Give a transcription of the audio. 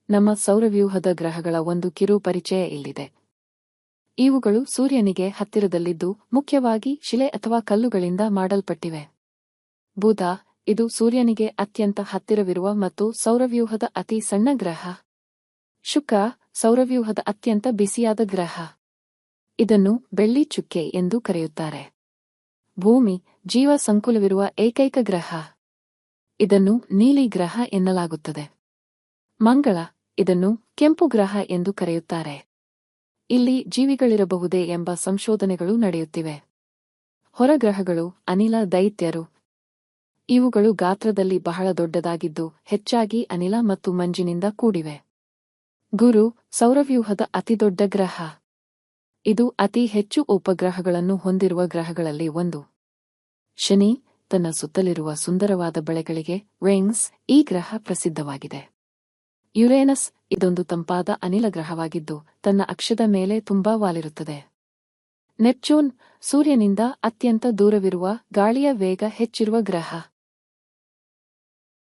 ನಮ್ಮ ಸೌರವ್ಯೂಹದ ಗ್ರಹಗಳ ಒಂದು ಕಿರು ಪರಿಚಯ ಇಲ್ಲಿದೆ. ಇವುಗಳು ಸೂರ್ಯನಿಗೆ ಹತ್ತಿರದಲ್ಲಿದ್ದು ಮುಖ್ಯವಾಗಿ ಶಿಲೆ ಅಥವಾ ಕಲ್ಲುಗಳಿಂದ ಮಾಡಲ್ಪಟ್ಟಿವೆ. ಬುಧ, ಇದು ಸೂರ್ಯನಿಗೆ ಅತ್ಯಂತ ಹತ್ತಿರವಿರುವ ಮತ್ತು ಸೌರವ್ಯೂಹದ ಅತಿ ಸಣ್ಣ ಗ್ರಹ. ಶುಕ್ರ, ಸೌರವ್ಯೂಹದ ಅತ್ಯಂತ ಬಿಸಿಯಾದ ಗ್ರಹ. ಇದನ್ನು ಬೆಳ್ಳಿ ಚುಕ್ಕೆ ಎಂದು ಕರೆಯುತ್ತಾರೆ. ಭೂಮಿ, ಜೀವ ಸಂಕುಲವಿರುವ ಏಕೈಕ ಗ್ರಹ. ಇದನ್ನು ನೀಲಿ ಗ್ರಹ ಎನ್ನಲಾಗುತ್ತದೆ. ಮಂಗಳ, ಇದನ್ನು ಕೆಂಪು ಗ್ರಹ ಎಂದು ಕರೆಯುತ್ತಾರೆ. ಇಲ್ಲಿ ಜೀವಿಗಳಿರಬಹುದೇ ಎಂಬ ಸಂಶೋಧನೆಗಳು ನಡೆಯುತ್ತಿವೆ. ಹೊರಗ್ರಹಗಳು, ಅನಿಲ ದೈತ್ಯರು. ಇವುಗಳು ಗಾತ್ರದಲ್ಲಿ ಬಹಳ ದೊಡ್ಡದಾಗಿದ್ದು ಹೆಚ್ಚಾಗಿ ಅನಿಲ ಮತ್ತು ಮಂಜಿನಿಂದ ಕೂಡಿವೆ. ಗುರು, ಸೌರವ್ಯೂಹದ ಅತಿದೊಡ್ಡ ಗ್ರಹ. ಇದು ಅತಿ ಹೆಚ್ಚು ಉಪಗ್ರಹಗಳನ್ನು ಹೊಂದಿರುವ ಗ್ರಹಗಳಲ್ಲಿ ಒಂದು. ಶನಿ, ತನ್ನ ಸುತ್ತಲಿರುವ ಸುಂದರವಾದ ಬಳೆಗಳಿಗೆ ರಿಂಗ್ಸ್, ಈ ಗ್ರಹ ಪ್ರಸಿದ್ಧವಾಗಿದೆ. ಯುರೇನಸ್, ಇದೊಂದು ತಂಪಾದ ಅನಿಲ ಗ್ರಹವಾಗಿದ್ದು ತನ್ನ ಅಕ್ಷದ ಮೇಲೆ ತುಂಬಾ ವಾಲಿರುತ್ತದೆ. ನೆಪ್ಚೂನ್, ಸೂರ್ಯನಿಂದ ಅತ್ಯಂತ ದೂರವಿರುವ ಗಾಳಿಯ ವೇಗ ಹೆಚ್ಚಿರುವ ಗ್ರಹ.